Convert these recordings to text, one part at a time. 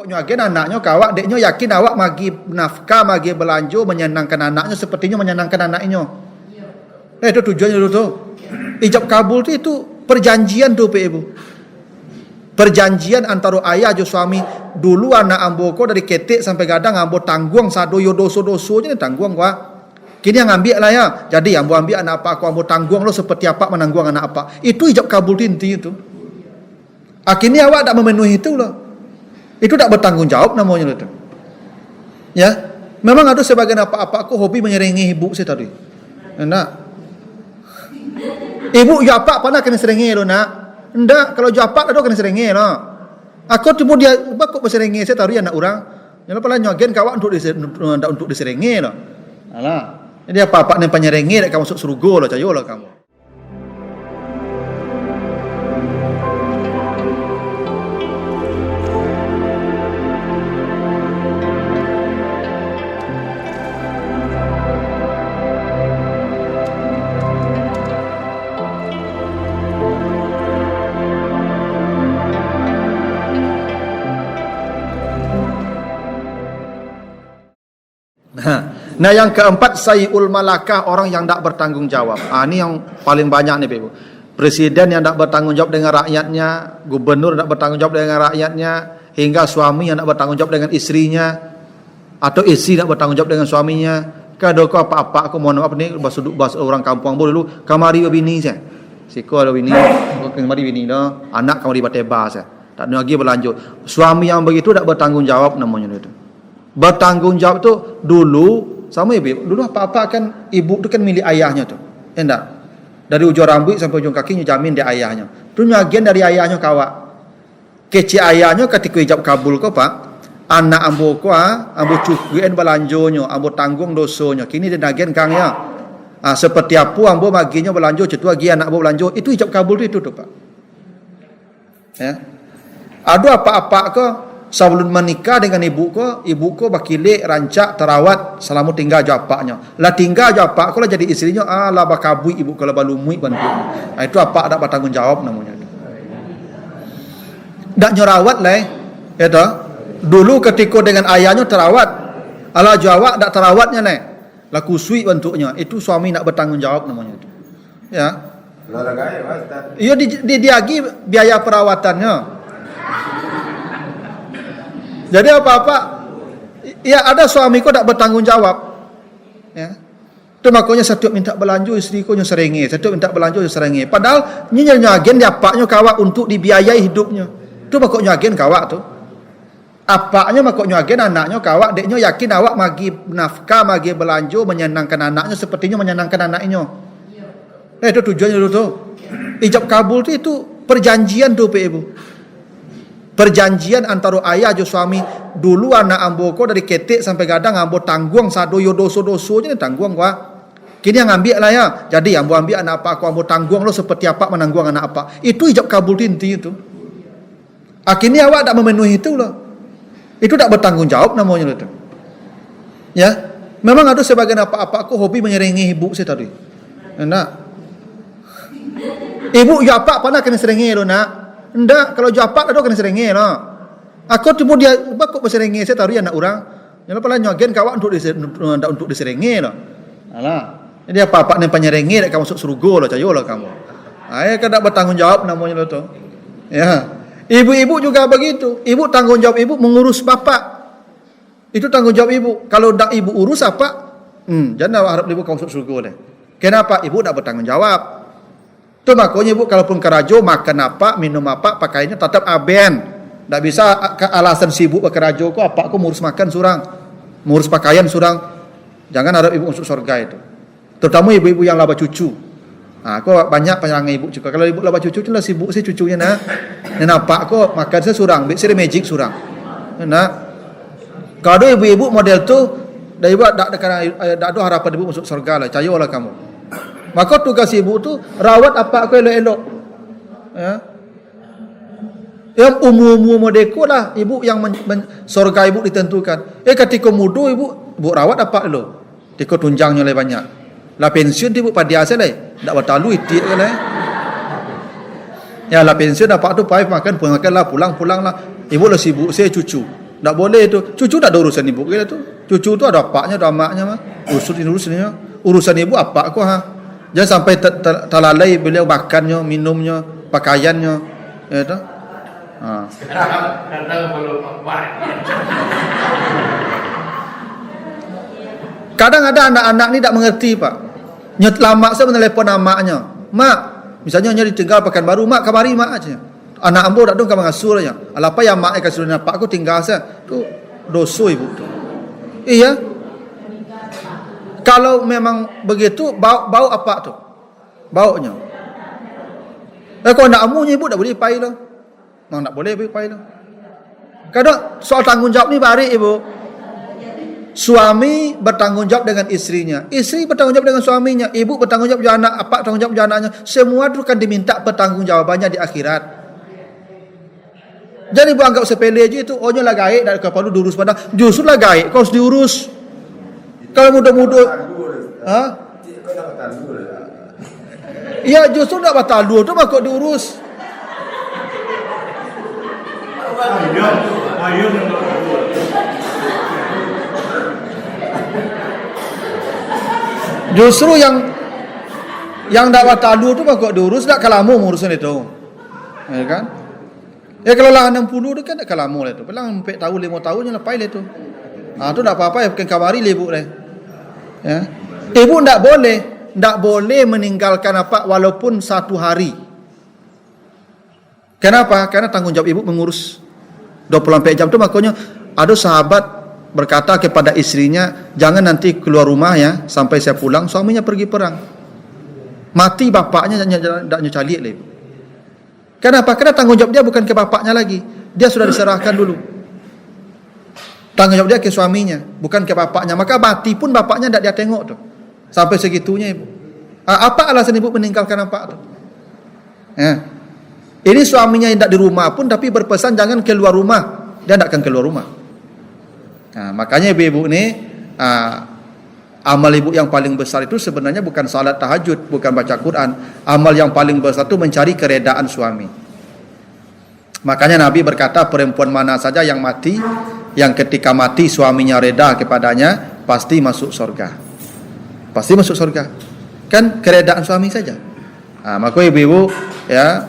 Pokoknya agen anaknya kawak, deknya yakin awak magi nafkah, magi belanja, menyenangkan anaknya sepertinya menyenangkan anaknya. Itu tujuannya dulu tuh. Ijab kabul itu perjanjian tuh Ibu. Perjanjian antara ayah jo suami. Dulu anak ambo ko dari ketik sampai gadang ambo tangguang sadoyo doso-dosonya tangguang gua. Kini yang ambil lah ya. Jadi ambo ambil anak apa aku ambo tangguang lo seperti apa menangguang anak apa. Itu ijab kabul inti itu. Akhirnya awak tak memenuhi itu loh. Itu tak bertanggung jawab namanya itu. Ya, memang ada sebagian apa-apa aku hobi menyerengi ibu saya tadi. Nak, ibu japak pana kena serengi lo nak. Ndak, kalau japak ada kena serengi lo. Aku tiba dia, kok berserengi saya tadi anak orang. Yang lepas nyogen kawak untuk diserengi lo. Alah, jadi apa-apa yang penyerengi dak kamu masuk surga lo, cayo lo kamu. Nah yang keempat sayyul malakah, orang yang tak bertanggung jawab. Ini yang paling banyak nih Ibu. Presiden yang tak bertanggung jawab dengan rakyatnya, gubernur yang tak bertanggung jawab dengan rakyatnya, hingga suami yang tak bertanggung jawab dengan istrinya, atau istri tak bertanggung jawab dengan suaminya. Kalau kau apa-apa aku mohon maaf ni bahasa orang kampung dulu, kamari bini saya. Siko ada bini, kamari bini dah, anak kamari bateba saya. Tak ada lagi berlanjut. Suami yang begitu tak bertanggung jawab namanya itu. Bertanggung jawab tu dulu sama ibu. Dulu apa-apa kan ibu tu kan milik ayahnya tu. Enggak. Dari ujung rambut sampai ujung kakinya jamin dia ayahnya. Tu nyagen dari ayahnya kawak. Kecil ayahnya ketika ijab kabul ko Pak, anak ambo ko ambo cukuin belanjonyo, ambo tanggung dosonya. Kini dia nagen kang ya. Seperti apa ambo maginya belanjo, cetu lagi anak ambo belanjo. Itu ijab kabul tu itu tu Pak. Ya. Ada apa-apa ko sebelum menikah dengan ibu ko bakilik rancak terawat selama tinggal japaknya. Lah tinggal japak ko lah jadi istrinya lah bakabui ibu kalau balumui bantu. Itu apa ada bertanggung jawab namanya. Dak nyerawat lah ya toh. Dulu ketika dengan ayahnya terawat, ala jawab dak terawatnya nih. Lah kusui bentuknya. Itu suami nak bertanggung jawab namanya itu. Ya. Iya dia lagi biaya perawatannya. Jadi apa-apa, ya ada suami ko tak bertanggung jawab. Ya. Itu makanya setiap minta belanja isteri ko nya serengi, setiap minta belanja nya serengi. Padahal nyagen apaknya kawak untuk dibiayai hidupnya. Itu makanya nyagen kawak tu. Apaknya makanya nyagen anaknya kawak, deknya yakin awak magi nafkah, magi belanja menyenangkan anaknya sepertinya menyenangkan anaknya. Itu tujuannya dulu tu. Ijab kabul itu perjanjian tu Ibu. Perjanjian antara ayah jo suami. Dulu anak ambo ko dari ketik sampai gadang ambo tangguang sadoyo doso-dosonya tangguang gua. Kini yang ambil lah ya. Jadi ambo ambil anak apa aku ambo tangguang lo seperti apa menangguang anak apa. Itu ijab kabul inti itu. Akhirnya awak tak memenuhi itu loh. Itu tak bertanggung jawab namanya itu. Ya. Memang ada sebagian apa-apa aku hobi menyerengi ibu saya tadi. Nak. Ibu japak pana kena serengi lo nak. Ndak, kalau japak ada kena serengi lah. Aku tiba dia, kok berserengi saya taruh anak orang. Yang lepas nyogen kawak untuk diserengi lah. Alah, jadi apa-apa yang penyerengi dak kamu masuk surga lah, cayo lah kamu. Kan tak bertanggung jawab namanya lo tu. Ya, ibu-ibu juga begitu. Ibu tanggung jawab ibu mengurus bapak. Itu tanggung jawab ibu. Kalau dak ibu urus apa? Jangan harap ibu kamu masuk surga deh. Kenapa? Ibu tak bertanggung jawab. Itu makanya ibu kalaupun kerajo makan apa, minum apa, pakaiannya tetap aben. Tak bisa alasan sibuk kerajo ko apa aku ngurus makan surang, ngurus pakaian surang. Jangan harap ibu masuk surga itu. Terutama ibu-ibu yang laba cucu. Aku banyak penyerang ibu juga. Kalau ibu laba cucu lah sibuk sih cucunya nah. Nampak ko makan saya surang, biasanya magic surang. Nah. Kalau ibu-ibu model tu, dah ibu tak ada harapan ibu masuk surga lah. Cayolah kamu. Maka tugas ibu tu rawat apa aku elok-elok. Ya. Yang umur-umur modeko lah ibu yang surga ibu ditentukan. Ketika muda ibu rawat apa lo? Ketika tunjangnya lebih banyak. Lah pensiun ibu pada asal lah. Tak bertalu itik lah. Ya lah pensiun dapat tu pai makan lah pulang lah. Ibu lah sibuk saya cucu. Tak boleh tu. Cucu tak ada urusan ibu kita tu. Cucu tu ada apaknya, ada amaknya mah. Urusan ibu apa kau ha. Jangan sampai terlalai beliau makannya, minumnya, pakaiannya, ya tu. Ha. Kadang ada anak-anak ni tak mengerti pak. Nyet lama saya menelepon amaknya. Mak, misalnya nya ditinggal Pekanbaru, mak kabari mak aja. Anak ambo tak dong ka mangasuh aja. Alapa ya mak kasih pak aku tinggal saya. Tu dosa ibu tu. Iya. Kalau memang begitu bau apa tu? Baunya. Kalau nak amunya ibu tak boleh pai lah. Memang tak boleh pai lah. Kadang soal tanggungjawab ni barik ibu. Suami bertanggungjawab dengan istrinya, istri bertanggungjawab dengan suaminya, ibu bertanggungjawab dengan anak, apa bertanggungjawab dengan anaknya. Semua itu kan diminta pertanggungjawabannya di akhirat. Jadi ibu anggap sepele aja itu, ohnya lah gaik dari kepala diurus padang. Justru lah gaik, kau harus diurus. Kalau muda-muda, ha? Ya justru tak batal dua tu makut diurus. Justru yang dak watalu tu kok diurus dak kalamu urusan itu. Ya kan? Ya kalau lah 60 tu kan dak kalamu lah tu. Pelang 4 tahun 5 tahun je lepas tu. Tu dak apa-apa ya bukan kabari ibu dah. Ya. Ibu ndak boleh meninggalkan apa walaupun 1 hari. Kenapa? Karena tanggungjawab ibu mengurus 24 jam tu, makanya ada sahabat berkata kepada istrinya, jangan nanti keluar rumah ya sampai saya pulang suaminya pergi perang. Mati bapaknya tak nyecalik lah ibu. Kenapa? Karena tanggungjawab dia bukan ke bapaknya lagi. Dia sudah diserahkan dulu. Tanggungjawab dia ke suaminya, bukan ke bapaknya. Maka mati pun bapaknya tak dia tengok tu. Sampai segitunya ibu. Apa alasan ibu meninggalkan bapak tu? Ini suaminya yang tak di rumah pun tapi berpesan jangan keluar rumah. Dia tak akan keluar rumah. Makanya ibu-ibu ni amal ibu yang paling besar itu sebenarnya bukan salat tahajud, bukan baca Quran. Amal yang paling besar itu mencari keredaan suami. Makanya Nabi berkata perempuan mana saja yang mati, yang ketika mati suaminya reda kepadanya, pasti masuk surga. Pasti masuk surga. Kan keredaan suami saja. Maka ibu-ibu ya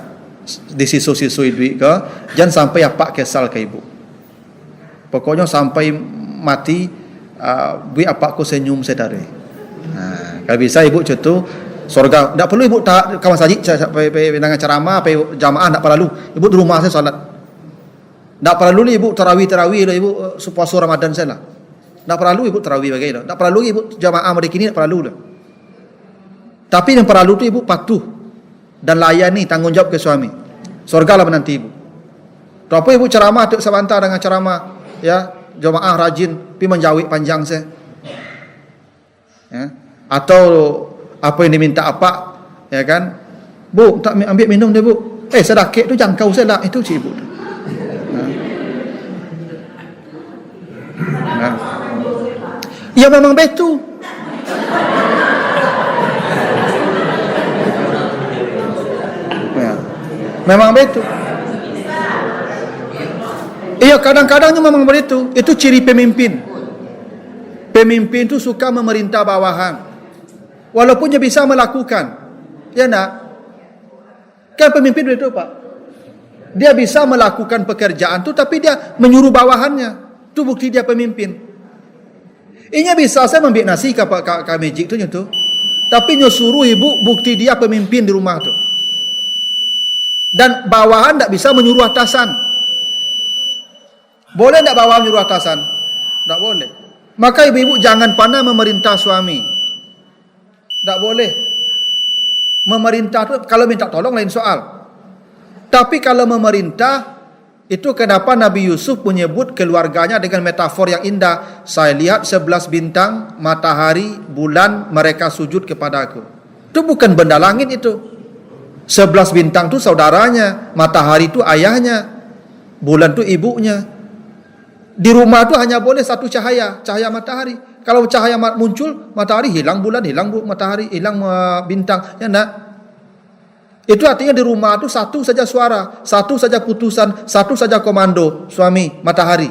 disisu-sisui duit ke, jangan sampai apa kesal ke ibu. Pokoknya sampai mati bui apa aku senyum sedare. Kalau bisa ibu cetu surga. Tak perlu ibu tak kawan sajid sampai dengan ceramah apa jamaah tak perlu. Ibu di rumah saya salat. Tak perlu ibu tarawih lah ibu puasa Ramadan saya lah. Tak perlu ibu tarawih bagaimana. Tak perlu ibu jamaah mereka ini tak perlu lah. Tapi yang perlu tu ibu patuh dan layani tanggungjawab ke suami. Surga lah menanti ibu. Tak apa ibu ceramah tak sebentar dengan ceramah ya jemaah rajin pi menjawab panjang saya ya. Atau apa yang diminta apa ya kan, bu tak ambil minum dia bu, sedekah tu jangkau saya lah, itu si ibu tu. Ya memang betul ya. Memang betul. Iya kadang-kadangnya memang begitu. Itu ciri pemimpin. Pemimpin itu suka memerintah bawahan. Walaupun dia bisa melakukan. Ya nak? Kan pemimpin begitu Pak. Dia bisa melakukan pekerjaan itu tapi dia menyuruh bawahannya. Itu bukti dia pemimpin. Inya bisa saya ambil nasi ke magic tu nyoto. Tapi nyuruh ibu bukti dia pemimpin di rumah tu. Dan bawahan tak bisa menyuruh atasan. Boleh tak bawahan menyuruh atasan? Tak boleh. Maka ibu-ibu jangan pandai memerintah suami. Tak boleh. Memerintah tu kalau minta tolong lain soal. Tapi kalau memerintah itu kenapa Nabi Yusuf menyebut keluarganya dengan metafor yang indah. Saya lihat 11 bintang, matahari, bulan mereka sujud kepadaku. Itu bukan benda langit itu. 11 bintang tu saudaranya, matahari tu ayahnya, bulan tu ibunya. Di rumah tu hanya boleh satu cahaya matahari. Kalau cahaya muncul, matahari hilang, bulan hilang, matahari hilang, bintang. Ya nak? Itu artinya di rumah tu satu saja suara, satu saja putusan, satu saja komando suami matahari.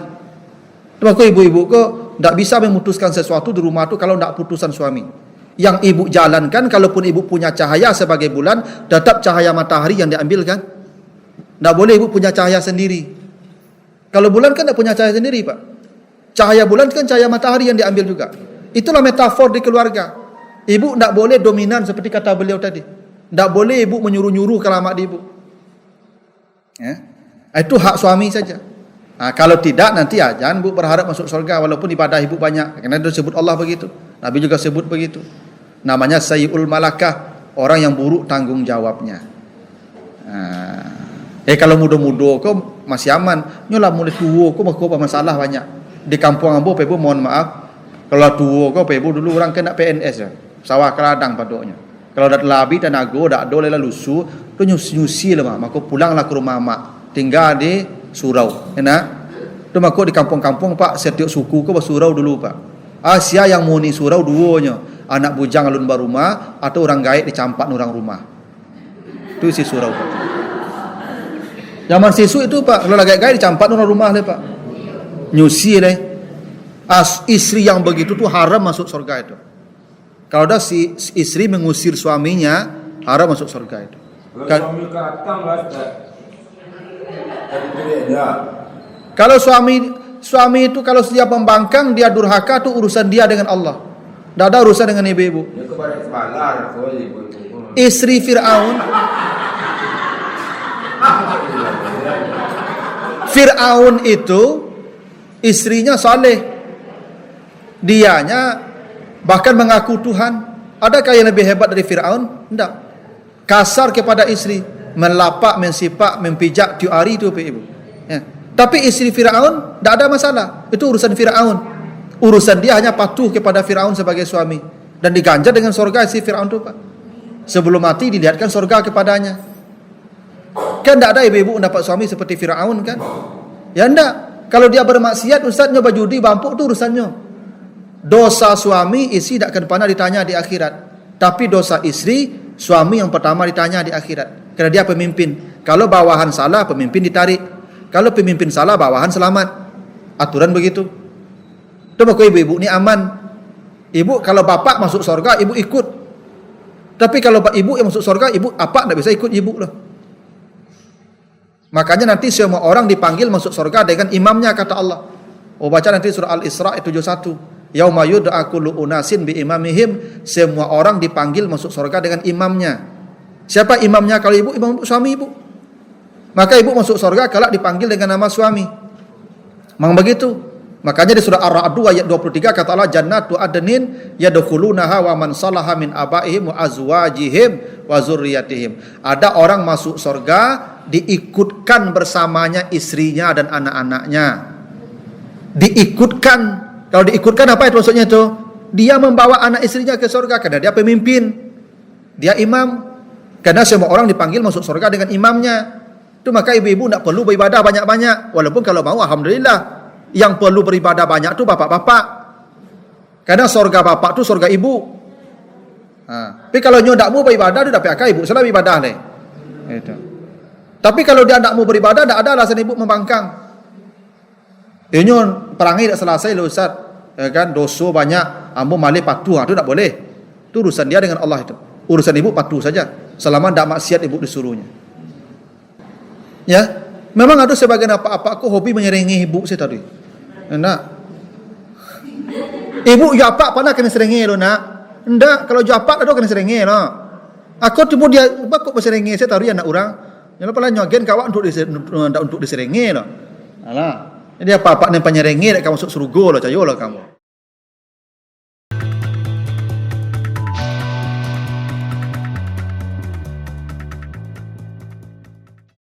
Maka ibu-ibu kok tidak bisa memutuskan sesuatu di rumah tu kalau tidak putusan suami. Yang ibu jalankan, kalaupun ibu punya cahaya sebagai bulan, tetap cahaya matahari yang diambil kan. Tidak boleh ibu punya cahaya sendiri. Kalau bulan kan tidak punya cahaya sendiri, Pak. Cahaya bulan kan cahaya matahari yang diambil juga. Itulah metafor di keluarga. Ibu tidak boleh dominan seperti kata beliau tadi. Tidak boleh ibu menyuruh-nyuruh keramat ibu. Ya. Itu hak suami saja. Nah, kalau tidak nanti jangan ibu berharap masuk surga walaupun ibadah ibu banyak. Karena itu sebut Allah begitu. Nabi juga sebut begitu. Namanya sayyi'ul malakah, orang yang buruk tanggung jawabnya. Kalau muda-muda kau masih aman. Nyolah mulai tua kau masalah banyak. Di kampung ambo pebu mohon maaf. Kalau tua kau pebu dulu orang kena PNS ya. Sawah keladang padoknya. Kalau dah labi dan ago dah do lela lusu, tu nyusi lah mak. Maka pulanglah ke rumah mak. Tinggal di surau. Enak. Tu maka di kampung-kampung Pak setiap suku kau bersurau dulu Pak. Asia yang muni surau duonya. Anak bujang alun barumah atau orang gaib dicampak orang rumah. Itu isi surau Pak. Zaman sisu itu Pak, kalau lagi gaib dicampak orang rumah le Pak. Nyusi le. Istri yang begitu tu haram masuk surga itu. Kalau ada si istri mengusir suaminya, haram masuk surga itu. Kalau suami itu kalau dia pembangkang, dia durhaka, itu urusan dia dengan Allah. Tidak ada urusan dengan ibu-ibu. Istri Fir'aun itu istrinya saleh. Dianya bahkan mengaku Tuhan. Adakah yang lebih hebat dari Fir'aun? Tidak. Kasar kepada istri, melapak, mensipak, mempijak tiap hari itu ibu. Ya. Tapi istri Fir'aun tidak ada masalah. Itu urusan Fir'aun. Urusan dia hanya patuh kepada Fir'aun sebagai suami. Dan diganjar dengan surga istri Fir'aun itu Pak. Sebelum mati dilihatkan surga kepadanya. Kan tidak ada ibu-ibu mendapat suami seperti Fir'aun kan? Ya tidak. Kalau dia bermaksiat, Ustaz nyoba judi, bampuk itu urusannya. Dosa suami, istri tidak akan pernah ditanya di akhirat. Tapi dosa istri, suami yang pertama ditanya di akhirat. Karena dia pemimpin. Kalau bawahan salah, pemimpin ditarik. Kalau pemimpin salah, bawahan selamat. Aturan begitu. Itu maka ibu-ibu ini aman. Ibu kalau bapak masuk surga, ibu ikut. Tapi kalau ibu yang masuk surga, ibu apa tidak bisa ikut ibu loh. Makanya nanti semua orang dipanggil masuk surga dengan imamnya kata Allah. Oh baca nanti surah Al-Isra 71. Yauma yud'a kullu unasin bi imamihim, semua orang dipanggil masuk surga dengan imamnya. Siapa imamnya? Kalau ibu, imam suami ibu. Maka ibu masuk surga kalau dipanggil dengan nama suami. Memang begitu. Makanya di surah Ar-Ra'd ayat 23 kata Allah jannatu adnin yadkhulunaha wa man salaha min abaihim wa azwajihim wa zurriyyatihim. Ada orang masuk surga diikutkan bersamanya istrinya dan anak-anaknya. Diikutkan. Kalau diikutkan apa itu maksudnya itu? Dia membawa anak istrinya ke surga karena dia pemimpin. Dia imam. Karena semua orang dipanggil masuk surga dengan imamnya. Itu maka ibu-ibu tidak perlu beribadah banyak-banyak. Walaupun kalau mau alhamdulillah. Yang perlu beribadah banyak itu bapak-bapak. Karena surga bapak itu surga ibu. Tapi kalau nyo tidak mau beribadah, dia dapat akal ibu salah beribadah deh. Itu. Tapi kalau dia tidak mau beribadah, tidak ada alasan ibu membangkang. Nyo perangai tidak selesai loh Ustaz. Ya kan dosa banyak, ambo malih patuh, itu tidak boleh. Itu urusan dia dengan Allah itu. Urusan ibu patuh saja. Selama tidak maksiat ibu disuruhnya. Ya, memang ada sebagian apa-apa aku hobi menyerengi ibu saya tadi. Nak. Ibu japa pernah kena serengi lo nak? Enggak, kalau japa ada kena serengi lo. Aku tiba dia kok berserengi saya tadi anak orang. Yang lepas nyogen kawan untuk diserengi lo. Alah. Jadi apa-apa yang penyerengi nek kamu masuk surga lo cayo lo kamu.